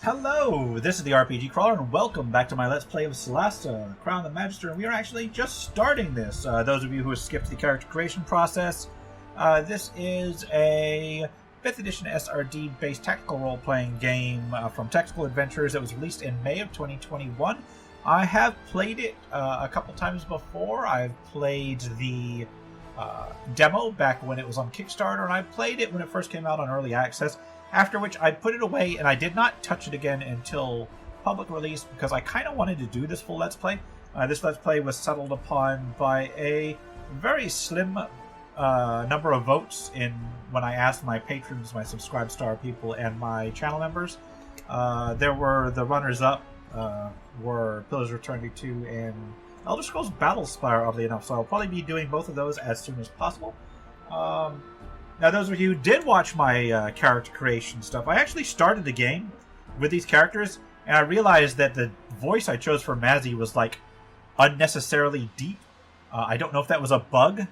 Hello, this is the RPG Crawler, and welcome back to my Let's Play of Solasta, Crown the Magister, and we are actually just starting this. Those of you who have skipped the character creation process, this is a 5th edition SRD-based tactical role-playing game from Technical Adventures that was released in May of 2021. I have played it a couple times before. I've played the demo back when it was on Kickstarter, and I played it when it first came out on Early Access. After which I put it away and I did not touch it again until public release because I kind of wanted to do this full Let's Play. This Let's Play was settled upon by a very slim number of votes when I asked my patrons, my Subscribe Star people, and my channel members. There were the runners-up were Pillars of Eternity 2 and Elder Scrolls Battlespire, oddly enough, so I'll probably be doing both of those as soon as possible. Now, those of you who did watch my character creation stuff, I actually started the game with these characters, and I realized that the voice I chose for Mazzy was, like, unnecessarily deep. I don't know if that was a bug,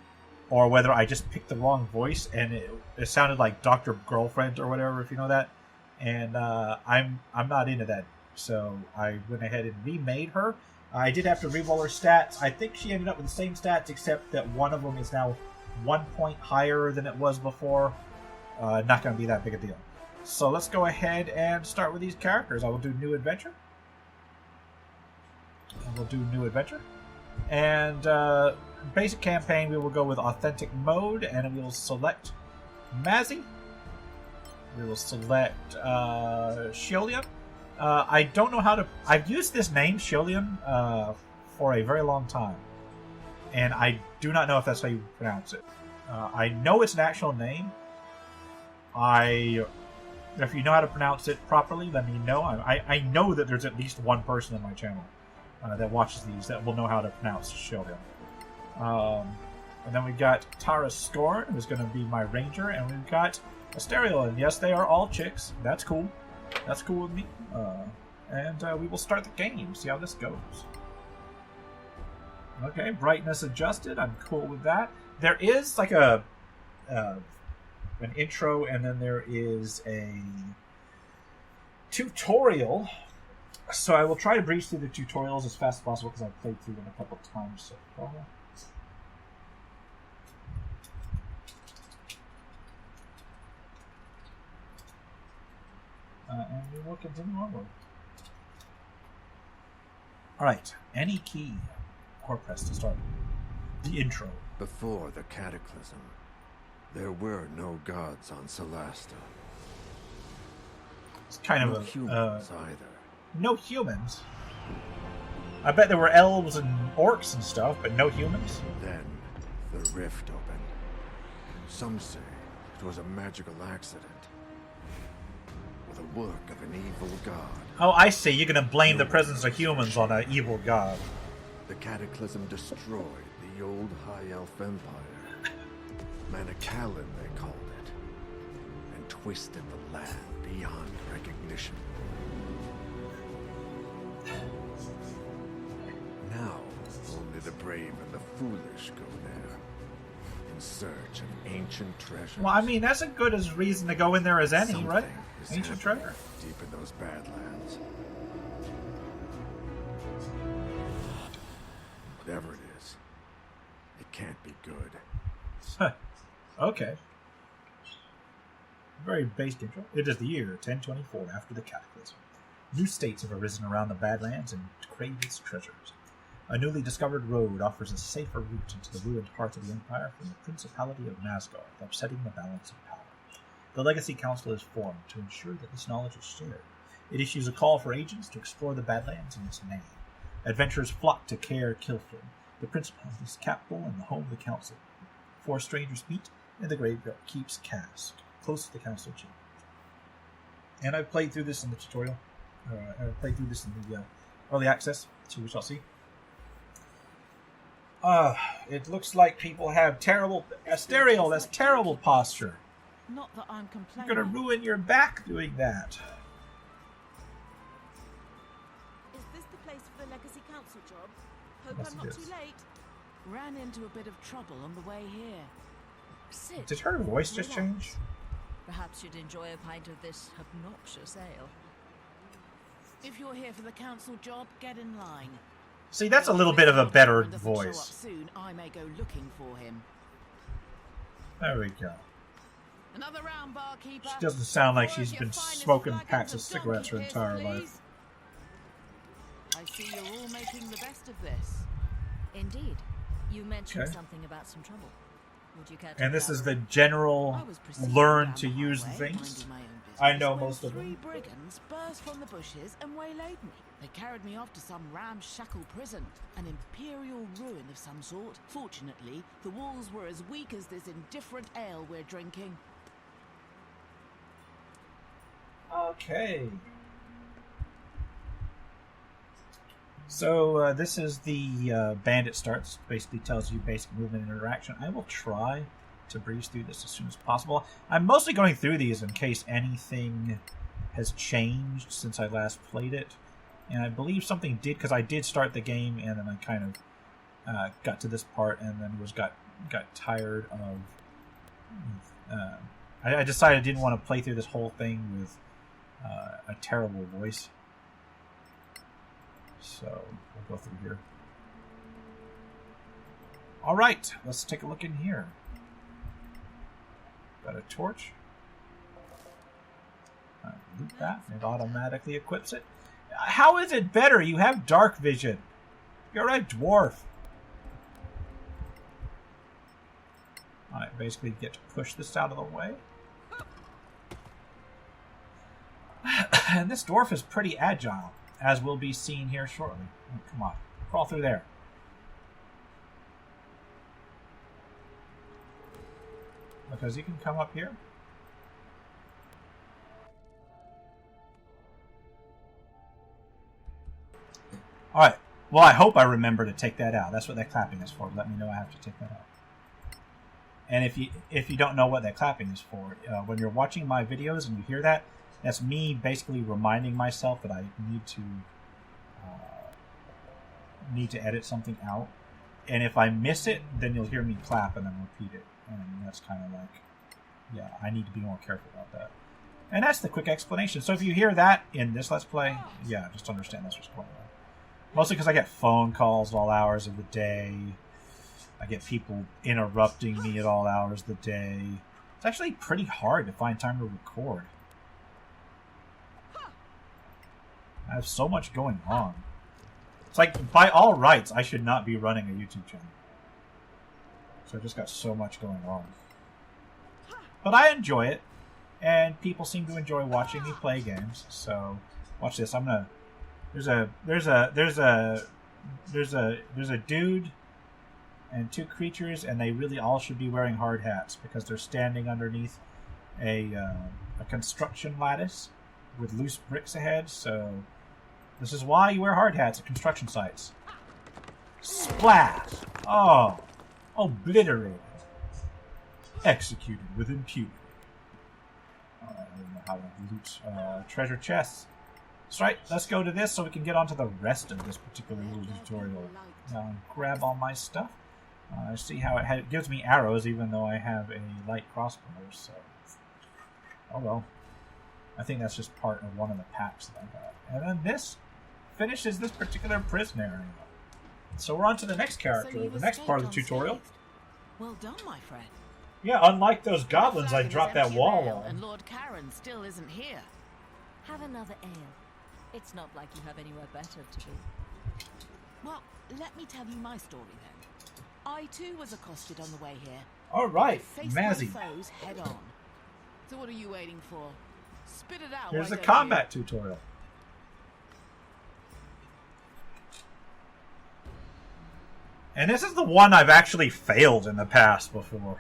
or whether I just picked the wrong voice, and it sounded like Dr. Girlfriend or whatever, if you know that. And I'm not into that, so I went ahead and remade her. I did have to re-roll her stats. I think she ended up with the same stats, except that one of them is now 1 point higher than it was before. Not going to be that big a deal. So let's go ahead and start with these characters. I will do New Adventure. And basic campaign, we will go with Authentic Mode, and we will select Mazzy. We will select Shiolian. I don't know how to... I've used this name, Shiolian, for a very long time. And I do not know if that's how you pronounce it. I know it's an actual name. If you know how to pronounce it properly, let me know. I know that there's at least one person on my channel that watches these that will know how to pronounce Sheldon. And then we got Tara Scorn, who's going to be my ranger, and we've got Asterial. And yes, they are all chicks. That's cool. That's cool with me. And we will start the game. See how this goes. Okay, brightness adjusted. I'm cool with that. There is like an intro, and then there is a tutorial. So I will try to breeze through the tutorials as fast as possible because I've played through them a couple times so far. And we will continue onward. Alright, any key. Or press to start. The intro. Before the cataclysm, there were no gods on Solasta. It's kind no of a... humans either. No humans? I bet there were elves and orcs and stuff, but no humans? Then, the rift opened. Some say it was a magical accident. Or the work of an evil god. Oh, I see. You're going to blame the presence of humans on an evil god. The cataclysm destroyed the old High Elf Empire. Manacalon, they called it. And twisted the land beyond recognition. Now, only the brave and the foolish go there. In search of ancient treasures. Well, I mean, that's as good as reason to go in there as any, Something right? is Ancient happening treasure. deep in those Badlands. Whatever it is, it can't be good. Okay. Very basic intro. It is the year 1024 after the cataclysm. New states have arisen around the Badlands and crave its treasures. A newly discovered road offers a safer route into the ruined heart of the Empire from the Principality of Nazgard, upsetting the balance of power. The Legacy Council is formed to ensure that this knowledge is shared. It issues a call for agents to explore the Badlands in its name. Adventurers flock to Caer Kilfrin, the Principality's capital and the home of the Council. 4 strangers meet in the graveyard keeps Cask, close to the Council chamber. And I've played through this in the tutorial. I've played through this in the early access, so we shall see. It looks like people have terrible... Asterial, that's terrible posture. Not that I'm complaining. You're going to ruin your back doing that. Is this the place for the Legacy Council job? Hope Yes, I'm it not is. too late. Ran into a bit of trouble on the way here. Sit. Did her voice just Relax. change? Perhaps you'd enjoy a pint of this obnoxious ale. If you're here for the council job, get in line. See, that's a little bit of a better Doesn't show up voice. soon, I may go looking for him. There we go. Another round, barkeeper. She doesn't sound like Pour she's your been finest smoking flagons packs of of cigarettes her donkey piss, entire please. life. I see you're all making the best of this. Indeed. You mentioned Okay. something about some trouble. Would you care to And this is the elaborate? general I was proceeding learn down to the use highway, things. minding my own I business, know when most of them. 3 brigands burst from the bushes and waylaid me. They carried me off to some ramshackle prison, an imperial ruin of some sort. Fortunately, the walls were as weak as this indifferent ale we're drinking. Okay. So this is the Bandit starts. Basically tells you basic movement and interaction. I will try to breeze through this as soon as possible. I'm mostly going through these in case anything has changed since I last played it. And I believe something did, because I did start the game and then I kind of got to this part and then got tired of... I decided I didn't want to play through this whole thing with a terrible voice. So we'll go through here. Alright, let's take a look in here. Got a torch. Loot that. It automatically equips it. How is it better? You have dark vision. You're a dwarf. Alright, basically get to push this out of the way. And this dwarf is pretty agile, as will be seen here shortly. Oh, come on, crawl through there. Because you can come up here. Alright, well I hope I remember to take that out. That's what that clapping is for. Let me know I have to take that out. And if you don't know what that clapping is for, when you're watching my videos and you hear that, that's me basically reminding myself that I need to edit something out. And if I miss it, then you'll hear me clap and then repeat it. And that's kind of like, yeah, I need to be more careful about that. And that's the quick explanation. So if you hear that in this Let's Play, yeah, just understand that's what's going on. Mostly because I get phone calls at all hours of the day. I get people interrupting me at all hours of the day. It's actually pretty hard to find time to record. I have so much going on. It's like, by all rights, I should not be running a YouTube channel. So I just got so much going on. But I enjoy it, and people seem to enjoy watching me play games. So watch this. I'm gonna. There's a dude and 2 creatures, and they really all should be wearing hard hats because they're standing underneath a construction lattice with loose bricks ahead. So this is why you wear hard hats at construction sites. Splash! Oh, obliterated. Executed with impunity. I don't know how to loot treasure chests. That's right, let's go to this so we can get on to the rest of this particular little tutorial. Now grab all my stuff. See how it gives me arrows even though I have a light crossbow, so... Oh well. I think that's just part of one of the packs that I got. And then this finishes this particular prison area. So we're on to the next character, the next part of the tutorial. Well done, my friend. Yeah, unlike those goblins I dropped that wall on. And Lord Karen still isn't here. Have another ale. It's not like you have anywhere better to be. Well, let me tell you my story then. I too was accosted on the way here. Alright, Face Mazzy. my foes head on. So what are you waiting for? Spit it out. Here's why the don't combat tutorial. And this is the one I've actually failed in the past before.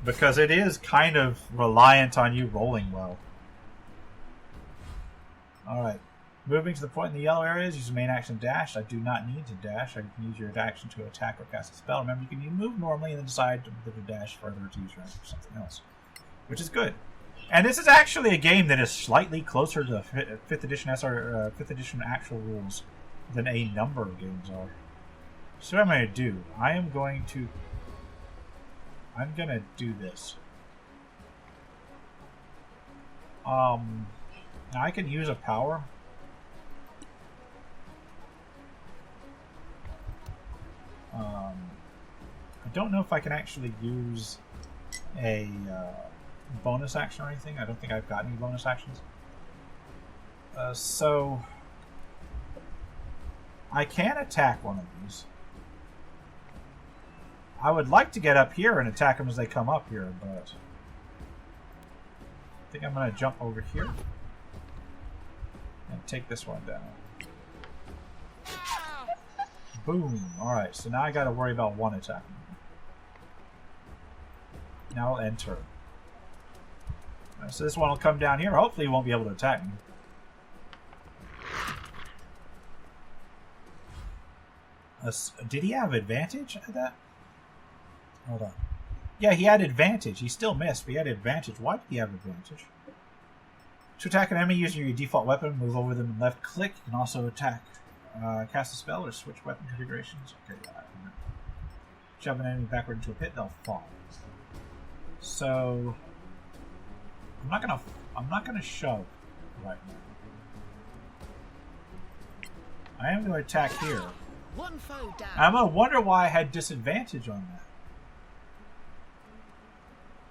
Because it is kind of reliant on you rolling well. Alright. Moving to the point in the yellow areas, use the main action dash. I do not need to dash. I can use your action to attack or cast a spell. Remember, you can move normally and then decide to dash further to use your action for something else. Which is good. And this is actually a game that is slightly closer to 5th edition 5th edition actual rules than a number of games are. So what I'm going to do, I'm going to do this. Now I can use a power, I don't know if I can actually use a bonus action or anything. I don't think I've got any bonus actions. So I can attack one of these. I would like to get up here and attack them as they come up here, but I think I'm going to jump over here and take this one down. Boom. Alright, so now I got to worry about one attack. Now I'll enter. So this one will come down here. Hopefully he won't be able to attack me. Did he have advantage at that? Hold on. Yeah, he had advantage. He still missed, but he had advantage. Why did he have advantage? To attack an enemy using your default weapon, move over them and left click. You can also attack, cast a spell, or switch weapon configurations. Okay, yeah, shove an enemy backward into a pit, they'll fall. So I'm not gonna shove right now. I am gonna attack here. One foe down. I'm gonna wonder why I had disadvantage on that.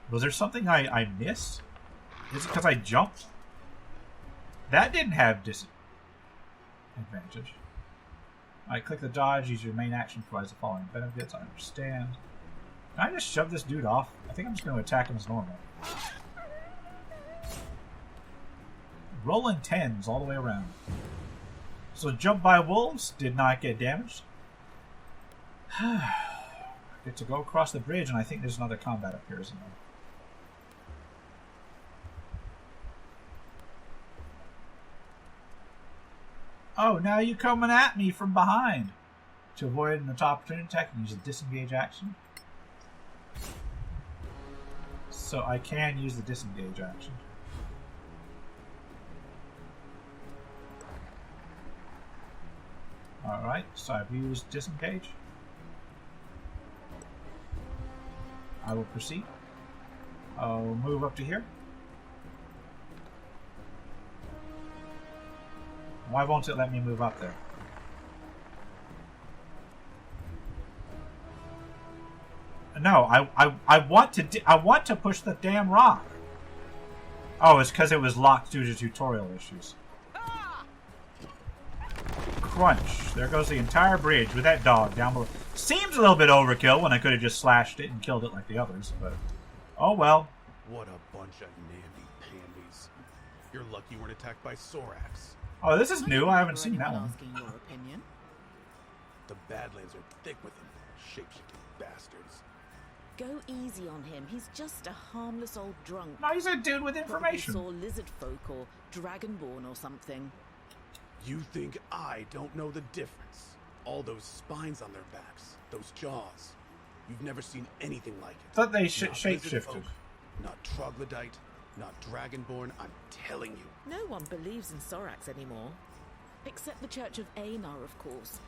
Was there something I missed? Is it because I jumped? That didn't have disadvantage. I click the dodge, use your main action, provides the following benefits. I understand. Can I just shove this dude off? I think I'm just going to attack him as normal. Rolling 10s all the way around. So jump by wolves, did not get damaged. Get to go across the bridge, and I think there's another combat up here, isn't there? Oh, now you're coming at me from behind. To avoid an opportunity attack, you use a disengage action. So I can use the disengage action. Alright, so I've used disengage. I will proceed. I'll move up to here. Why won't it let me move up there? No, I want to push the damn rock. Oh, it's because it was locked due to tutorial issues. Crunch. There goes the entire bridge with that dog down below. Seems a little bit overkill when I could have just slashed it and killed it like the others, but oh well. What a bunch of namby-pambies. You're lucky you weren't attacked by Sorax. Oh, this is new. I haven't seen that one. Asking your opinion. The Badlands are thick with them, shape-shifting bastards. Go easy on him. He's just a harmless old drunk. No, he's a dude with Probably information. saw lizard folk or dragonborn or something. You think I don't know the difference? All those spines on their backs, those jaws. You've never seen anything like it. Thought they Not shapeshifted. lizard folk, not troglodyte, not dragonborn, I'm telling you. No one believes in Sorax anymore. Except the Church of Einar, of course.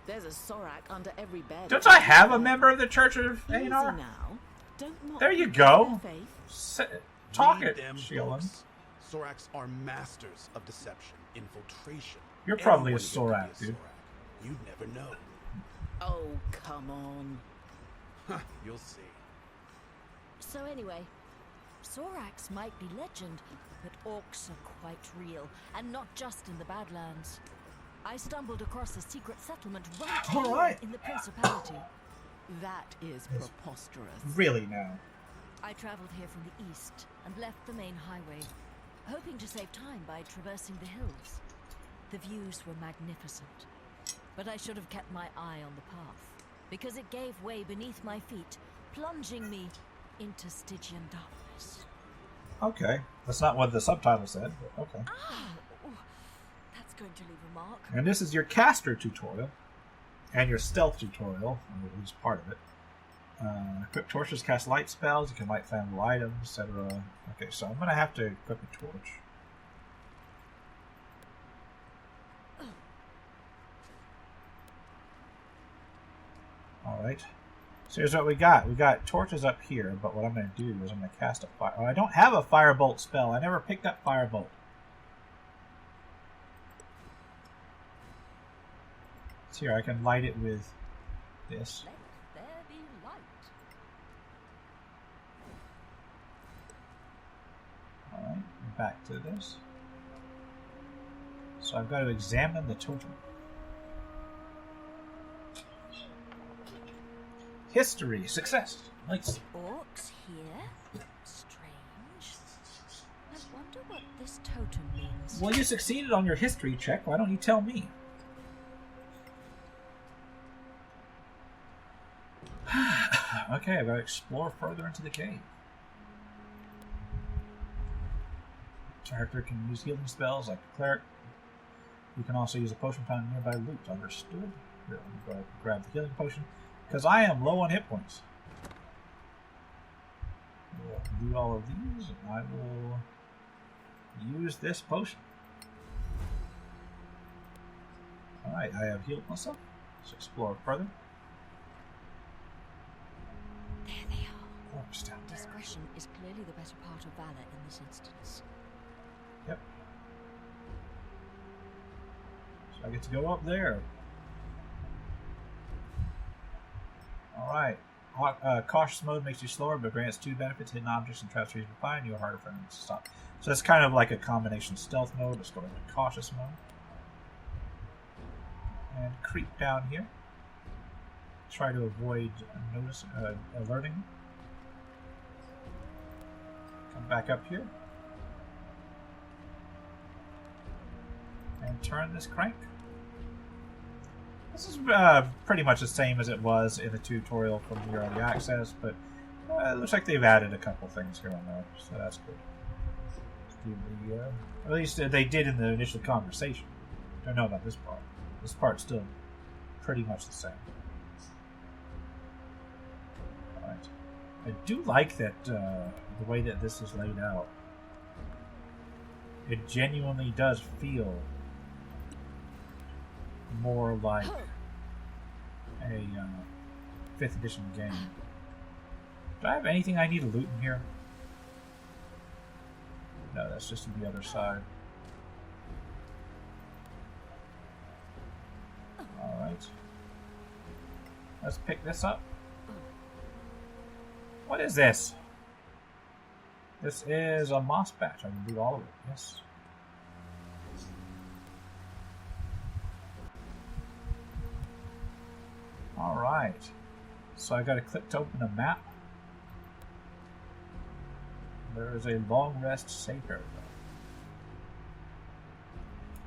There's a Sorak under every bed. Don't I have a member of the Church of Easy Einar? now. Don't mock There you their go. faith. Talk Read it, them Sheila. books. Sorax are masters of deception, infiltration. You're probably a Anyone can Sorak, be a dude. Sorak. You'd never know. Oh, come on. Huh, you'll see. So anyway, Sorax might be legend, but orcs are quite real, and not just in the Badlands. I stumbled across a secret settlement right All here right. in the Principality. That is preposterous. Really now. I traveled here from the east and left the main highway, hoping to save time by traversing the hills. The views were magnificent, but I should have kept my eye on the path, because it gave way beneath my feet, plunging me into Stygian darkness. Okay. That's not what the subtitle said, but okay. Oh, that's going to leave a mark. And this is your caster tutorial. And your stealth tutorial, or at least part of it. Equip torches, cast light spells, you can light flammable items, etc. Okay, so I'm going to have to equip a torch. Alright. So here's what we got. We got torches up here, but what I'm going to do is I'm going to cast a fire. Oh, I don't have a firebolt spell. I never picked up firebolt. So here, I can light it with this. Let there be light. Alright, back to this. So I've got to examine the totem. History, success. Nice. Orcs here? Strange. I wonder what this totem means. Well, you succeeded on your history check. Why don't you tell me? Okay, I've got to explore further into the cave. Character can use healing spells like a cleric. You can also use a potion found in nearby loot. Understood? Here, let me go ahead and grab the healing potion, because I am low on hit points. We'll do all of these, and I will use this potion. Alright, I have healed myself. Let's explore further. There they are. Orcs down there. Discretion is clearly the better part of valor in this instance. Yep. So I get to go up there. Alright. Cautious mode makes you slower, but grants 2 benefits. Hidden objects and traps trees are fine. You are harder for enemies to stop. So that's kind of like a combination stealth mode. Let's go into cautious mode. And creep down here. Try to avoid alerting. Come back up here. And turn this crank. This is pretty much the same as it was in the tutorial from the early access, but it looks like they've added a couple things here and there, so that's good. At least they did in the initial conversation. Don't know about this part. This part's still pretty much the same. Alright. I do like that the way that this is laid out. It genuinely does feel more like a 5th edition game. Do I have anything I need to loot in here? No, that's just on the other side. Alright. Let's pick this up. What is this? This is a moss patch. I can do all of it. Yes. Alright. So I gotta click to open a map. There is a long rest safe area.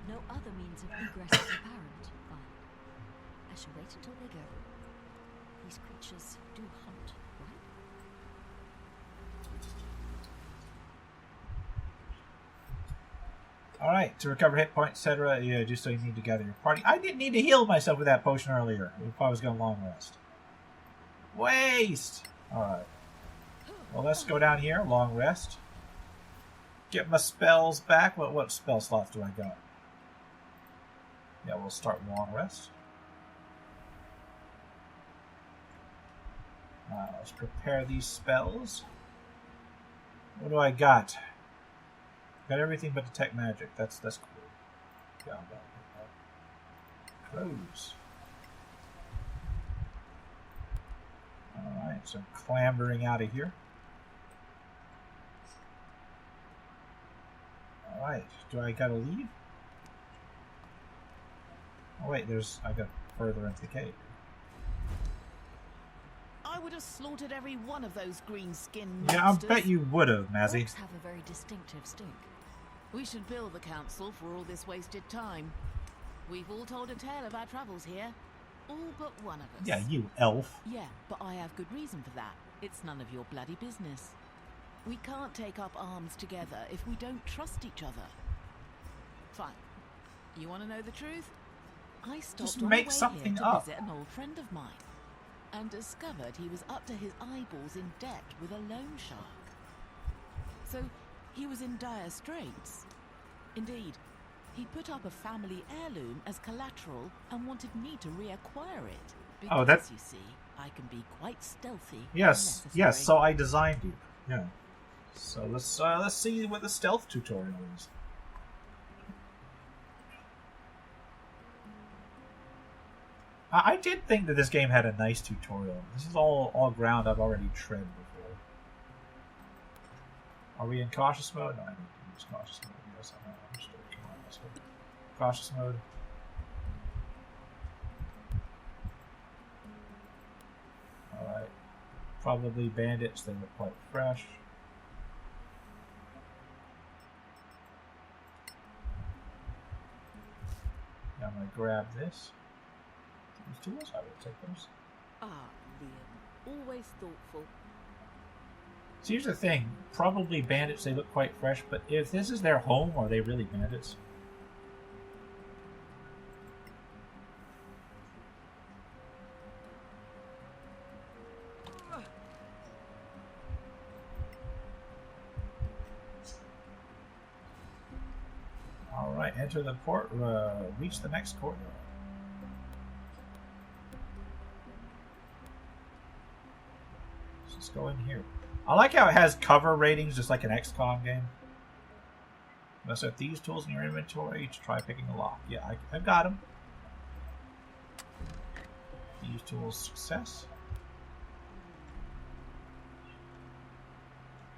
No other means of egress is apparent. Fine. I shall wait until they go. These creatures do hunt, right? Alright, to recover hit points, etc., yeah, just so you need to gather your party. I didn't need to heal myself with that potion earlier if I was going to long rest. Waste! Alright. Well, let's go down here, long rest. Get my spells back. What spell slots do I got? Yeah, we'll start long rest. Let's prepare these spells. What do I got? Got everything but detect magic. That's cool. Yeah, crows. Alright, so clambering out of here. Alright, do I gotta leave? Oh wait, I got further into the cave. I would have slaughtered every one of those green-skinned Yeah, I bet you would have, Mazzy. Orcs have a very distinctive stink. We should bill the council for all this wasted time. We've all told a tale of our travels here. All but one of us. Yeah, you elf. Yeah, but I have good reason for that. It's none of your bloody business. We can't take up arms together if we don't trust each other. Fine. You want to know the truth? I stopped Just on make the way something here to up. visit an old friend of mine, and discovered he was up to his eyeballs in debt with a loan shark. So he was in dire straits. Indeed, he put up a family heirloom as collateral and wanted me to reacquire it. Because, you see, I can be quite stealthy. Yes, when yes. necessary. So I designed you. Yeah. So let's see what the stealth tutorial is. I did think that this game had a nice tutorial. This is all ground I've already tread before. Are we in cautious mode? No, I don't use cautious mode. Yes, I understood. Come on, let's go. Cautious mode. Alright. Probably bandits, they look quite fresh. Now I'm going to grab this. These tools, I will take those. Ah, Liam. Always thoughtful. So here's the thing. Probably bandits, they look quite fresh, but if this is their home, are they really bandits? Alright, enter the port, reach the next courtyard. Let's go in here. I like how it has cover ratings, just like an XCOM game. You must have these tools in your inventory to try picking a lock. Yeah, I've got them. These tools, success.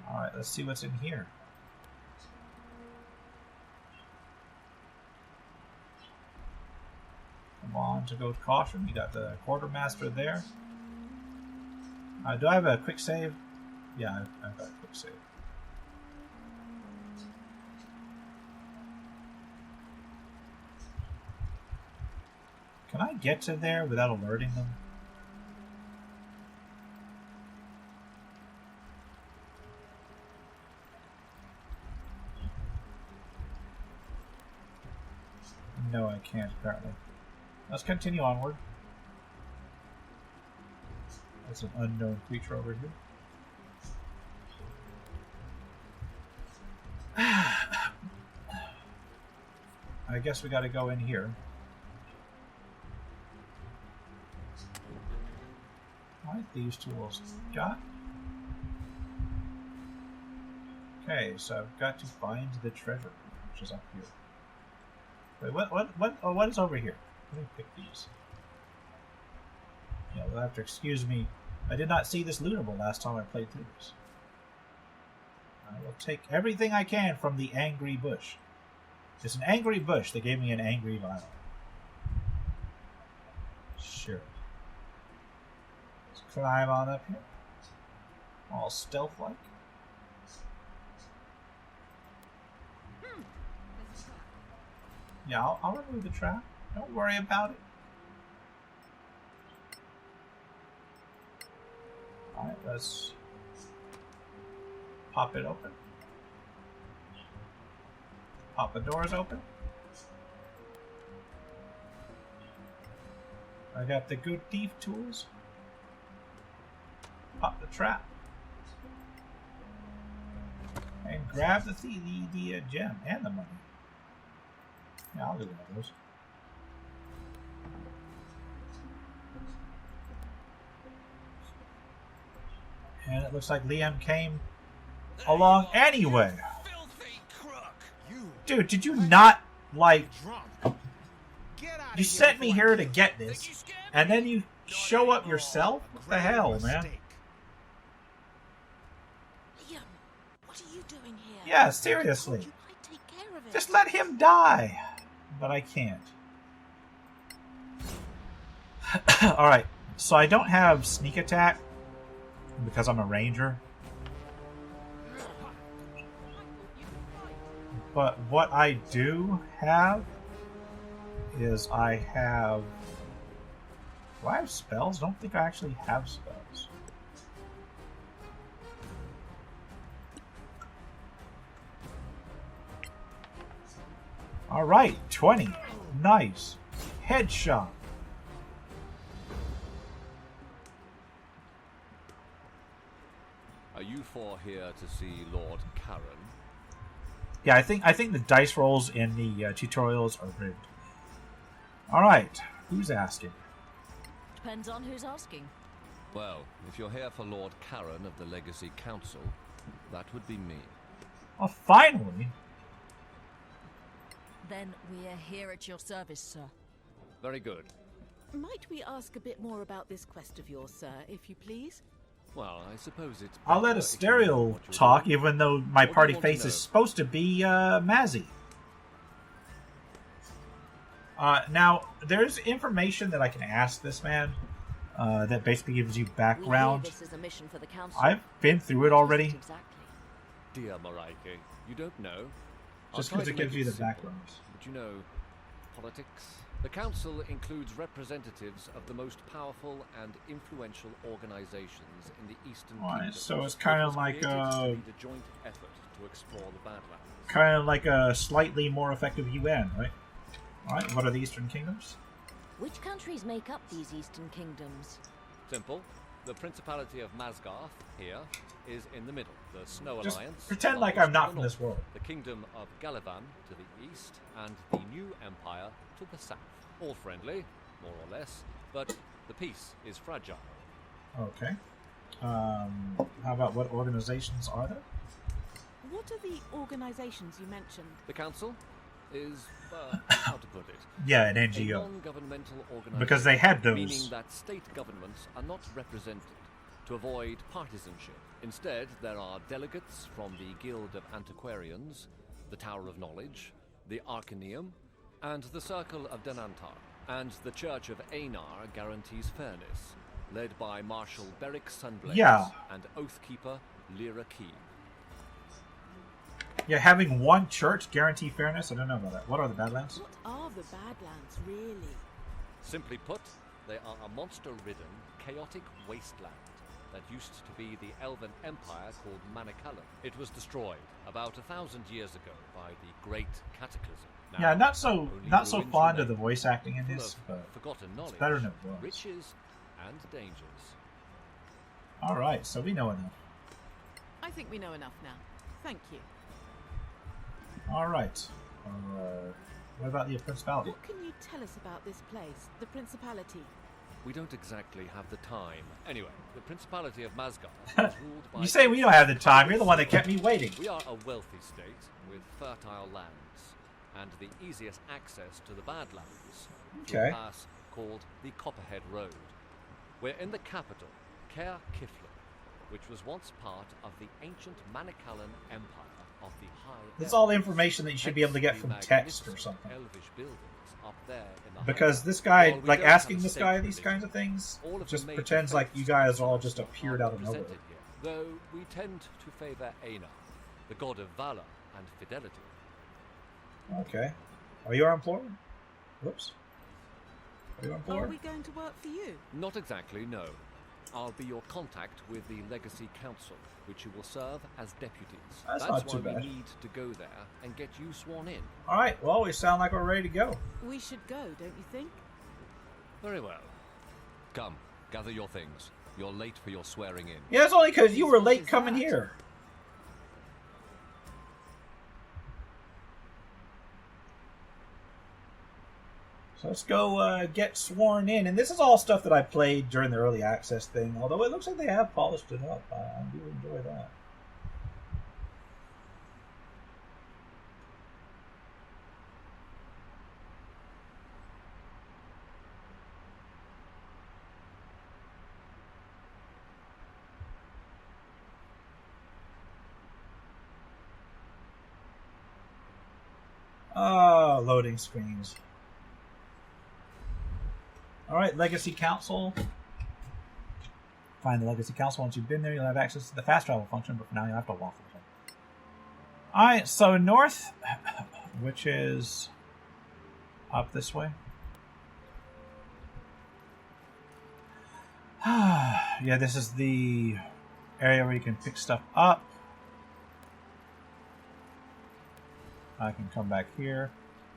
Alright, let's see what's in here. Come on, to go with caution. You got the quartermaster there. Do I have a quick save? Yeah, I've got a quick save. Can I get to there without alerting them? No, I can't, apparently. Let's continue onward. That's an unknown creature over here. I guess we gotta go in here. Alright, these tools got. Okay, so I've got to find the treasure, which is up here. Wait, what is over here? Let me pick these. Yeah, you'll have to excuse me. I did not see this lootable last time I played through this. I will take everything I can from the angry bush. It's an angry bush that gave me an angry vial. Sure. Let's climb on up here. All stealth-like. Yeah, I'll remove the trap. Don't worry about it. Alright, let's pop it open. Pop the doors open. I got the good thief tools. Pop the trap. And grab the gem and the money. Yeah, I'll do one of those. And it looks like Liam came along anyway. Dude, did you not, like... You sent me here to get this, and then you show up yourself? What the hell, man? Liam, what are you doing here? Yeah, seriously. I'd take care of it. Just let him die. But I can't. Alright, so I don't have sneak attack because I'm a ranger. But what I do have is I have... Do I have spells? I don't think I actually have spells. Alright, 20. Nice. Headshot. Are you four here to see Lord Karen? Yeah, I think the dice rolls in the tutorials are rigged. Alright, who's asking? Depends on who's asking. Well, if you're here for Lord Karen of the Legacy Council, that would be me. Oh, finally! Then we're here at your service, sir. Very good. Might we ask a bit more about this quest of yours, sir, if you please? Well, I suppose it's... I'll let better a if you know stereo what you're talk, doing. even though my What do you party want to face is know? supposed to be Mazzy. Now, there's information that I can ask this man that basically gives you background. This is a mission for the council. I've been through it already, Exactly. Dear Mareike, you don't know? just I'll because try it to gives make you the simple, background. But you know, politics? The council includes representatives of the most powerful and influential organizations in the Eastern Alright, Kingdom. so it's It kind was of like created to a lead a joint effort to explore the Badlands. kind of like a slightly more effective UN, right? Alright, what are the Eastern Kingdoms? Which countries make up these Eastern Kingdoms? Simple. The Principality of Masgarth, here, is in the middle. The Snow Just Alliance pretend like lies I'm to not the from this north, world. The Kingdom of Galavan to the east, and the New Empire to the south. All friendly, more or less, but the peace is fragile. Okay. How about what organizations are there? What are the organizations you mentioned? The Council is, how to put it? Yeah, an A NGO. non-governmental organization. Because they had those. Meaning that state governments are not represented to avoid partisanship. Instead, there are delegates from the Guild of Antiquarians, the Tower of Knowledge, the Arcaneum, and the Circle of Denantar. And the Church of Einar guarantees fairness, led by Marshal Beric Sunblaze and Oathkeeper Lyra Key. Yeah, having one church guarantee fairness? I don't know about that. What are the Badlands? What are the Badlands, really? Simply put, they are a monster-ridden, chaotic wasteland that used to be the Elven Empire called Manicalan. It was destroyed about 1,000 years ago by the Great Cataclysm. Now, Yeah, not so ruins fond of the remain, voice acting in full this, of but forgotten knowledge, better than it was. riches, and dangers. alright, so we know enough. I think we know enough now. Thank you. Alright. What about the Principality? What can you tell us about this place, the Principality? We don't exactly have the time. Anyway, the Principality of Masgarth is ruled by... You say we don't have the time. You're the one that kept me waiting. We are a wealthy state with fertile lands and the easiest access to the Badlands through Okay. a pass called the Copperhead Road. We're in the capital, Caer Kiflin, which was once part of the ancient Manicalan Empire of the High This is Elves. all the information that you should be able to get Hence from the text or magnificent something. Elvish buildings up there in the Because Highlands. this guy, While we like don't have asking a this state guy these religion, kinds of things, all of the just major pretends like you faiths guys all are just appeared out of nowhere. represented here, though we tend to favor Einar, the god of valor and fidelity. Okay. Are you our employer? Whoops. Are you our Are employer? we going to work for you? Not exactly, no. I'll be your contact with the Legacy Council, which you will serve as deputies. That's That's not why too bad. we need to go there and get you sworn in. Alright, well, we sound like we're ready to go. We should go, don't you think? Very well. Come, gather your things. You're late for your swearing in. Yeah, it's only because you were late is coming that? here. So let's go get sworn in. And this is all stuff that I played during the early access thing, although it looks like they have polished it up. I do enjoy that. Oh, loading screens. Alright, Legacy Council. Find the Legacy Council. Once you've been there, you'll have access to the fast travel function, but for now you'll have to walk with it. Alright, so north, which is up this way. Yeah, this is the area where you can pick stuff up. I can come back here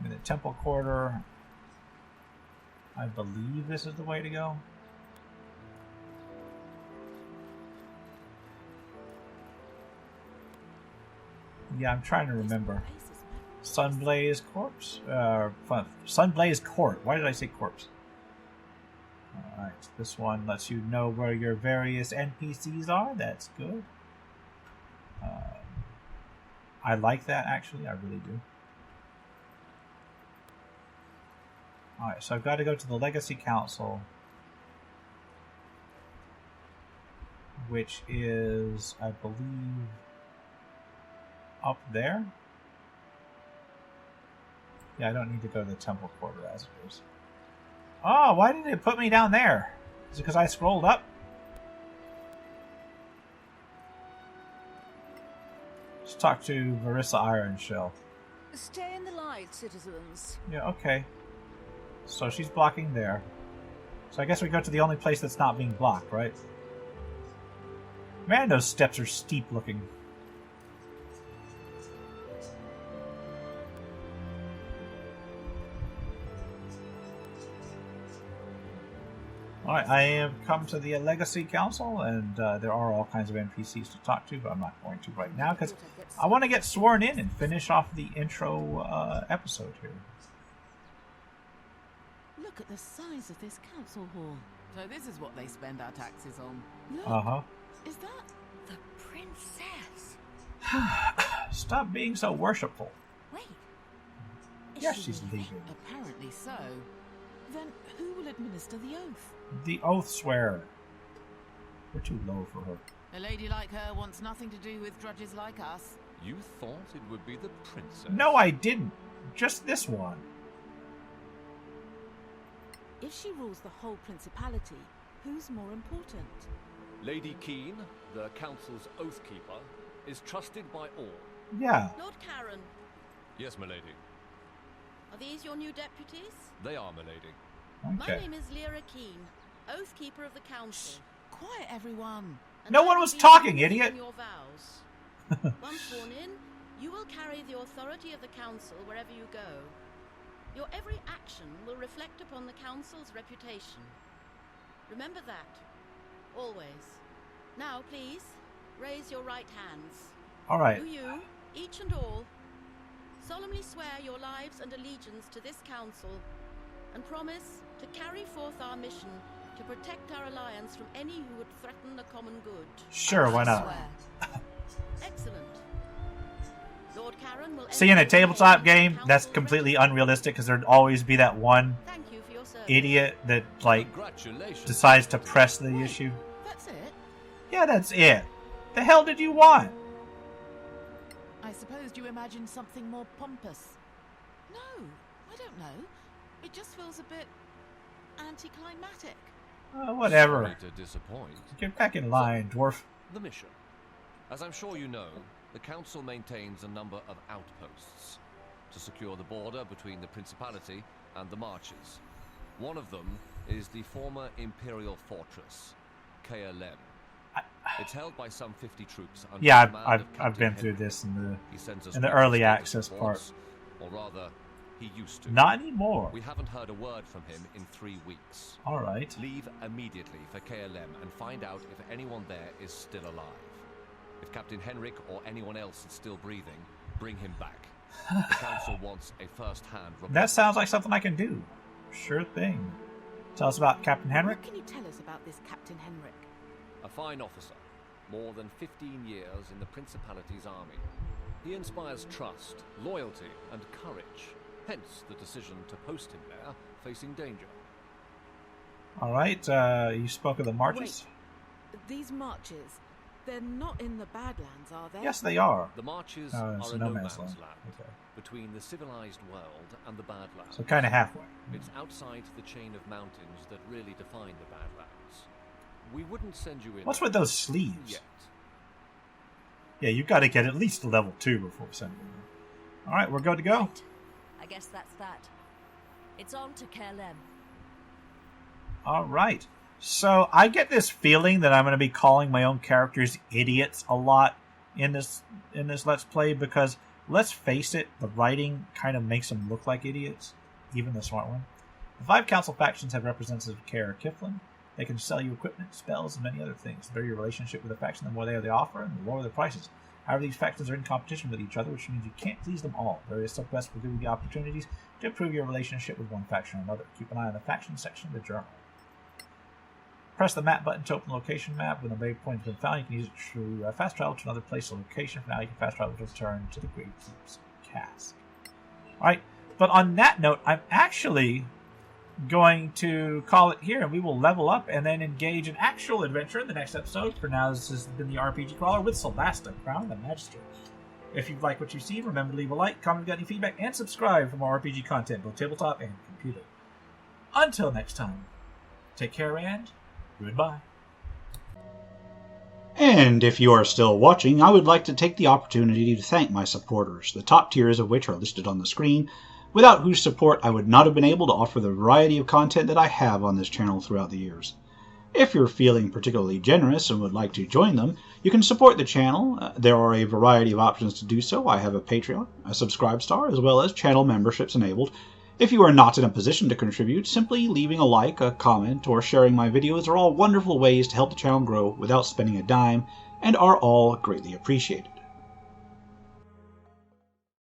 in the temple quarter. I believe this is the way to go. Yeah, I'm trying to remember. Sunblaze Corpse? Sunblaze Court. Why did I say corpse? Alright, this one lets you know where your various NPCs are. That's good. I like that, actually. I really do. Alright, so I've got to go to the Legacy Council, which is, I believe, up there. Yeah, I don't need to go to the Temple Quarter as it is. Oh, why did it put me down there? Is it because I scrolled up? Let's talk to Marissa Ironshell. Stay in the light, citizens. Yeah, okay. So she's blocking there. So I guess we go to the only place that's not being blocked, right? Man, those steps are steep looking. Alright, I have come to the Legacy Council, and there are all kinds of NPCs to talk to, but I'm not going to right now, because I want to get sworn in and finish off the intro episode here. Look at the size of this council hall. So this is what they spend our taxes on. Look, Uh-huh. is that... The princess. Stop being so worshipful. Wait. Is Yes, she she's leaving. Apparently so. Then who will administer the oath? The Oath Swearer. We're too low for her. A lady like her wants nothing to do with drudges like us. You thought it would be the princess? No, I didn't. Just this one. If she rules the whole principality, who's more important? Lady Keen, the council's oathkeeper, is trusted by all. Yeah. Lord Karen, Yes, milady. are these your new deputies? They are, milady. My Okay. name is Lyra Keen, Oathkeeper of the Council. Quiet, everyone. and No I one will was be talking, enforcing idiot. Your vows. Once sworn in, you will carry the authority of the Council wherever you go. Your every action will reflect upon the Council's reputation. Remember that. Always. Now, please, raise your right hands. Alright. Do you, each and all, solemnly swear your lives and allegiance to this council, and promise to carry forth our mission to protect our alliance from any who would threaten the common good? Sure, why I not? swear. Excellent. Lord Karen will See, in a enter the tabletop name game, of that's council completely record. unrealistic, because there'd always be that one Thank you for your service. idiot that, like, Congratulations. decides to press the issue. That's it? Yeah, that's it. The hell did you want? I supposed you imagined something more pompous. No, I don't know. It just feels a bit anticlimactic. Whatever. Sorry to disappoint. Get back in line, dwarf. The mission. As I'm sure you know, the Council maintains a number of outposts to secure the border between the Principality and the Marches. One of them is the former Imperial Fortress, KLM. It's held by some 50 troops under Yeah, the command I've of I've been Captain through Henry. this He sends us in the weekly early status access reports, or rather, he used to. Not anymore. We haven't heard a word from him in 3 weeks. Alright. Leave immediately for KLM and find out if anyone there is still alive. If Captain Henrik or anyone else is still breathing, bring him back. The Council wants a first-hand report. That sounds like something I can do. Sure thing. Tell us about Captain Henrik. What can you tell us about this Captain Henrik? A fine officer, more than 15 years in the Principality's army. He inspires trust, loyalty, and courage. Hence the decision to post him there, facing danger. Alright, you spoke of the marches? Wait, these marches, they're not in the Badlands, are they? Yes, they are. The Marches Oh, it's are a no no-man's man's land, land. Okay. between the civilized world and the Badlands. So kind of halfway. It's outside the chain of mountains that really define the Badlands. We wouldn't send you in What's with those sleeves? yet. Yeah, you've got to get at least level 2 before sending them. Alright, we're good to go. Right. I guess that's that. It's on to KLM. Alright. So I get this feeling that I'm going to be calling my own characters idiots a lot in this Let's Play, because let's face it, the writing kind of makes them look like idiots, even the smart one. The 5 council factions have representatives of Kara Kiflin. They can sell you equipment, spells, and many other things. The better your relationship with the faction, the more they offer, and the lower the prices. However, these factions are in competition with each other, which means you can't please them all. Various subquests will give you the opportunities to improve your relationship with one faction or another. Keep an eye on the faction section of the journal. Press the map button to open the location map. When the waypoint has been found, you can use it to fast travel to another place or location. For now, you can fast travel to return to the Great Keep's Cask. Alright, but on that note, I'm actually going to call it here, and we will level up and then engage in actual adventure in the next episode. For now, this has been the RPG Crawler with Solasta, Crown the Magister. If you've liked what you've seen, remember to leave a like, comment, got any feedback, and subscribe for more RPG content, both tabletop and computer. Until next time, take care and goodbye. And if you are still watching, I would like to take the opportunity to thank my supporters, the top tiers of which are listed on the screen, without whose support I would not have been able to offer the variety of content that I have on this channel throughout the years. If you're feeling particularly generous and would like to join them, you can support the channel. There are a variety of options to do so. I have a Patreon, a Subscribestar, as well as channel memberships enabled. If you are not in a position to contribute, simply leaving a like, a comment, or sharing my videos are all wonderful ways to help the channel grow without spending a dime, and are all greatly appreciated.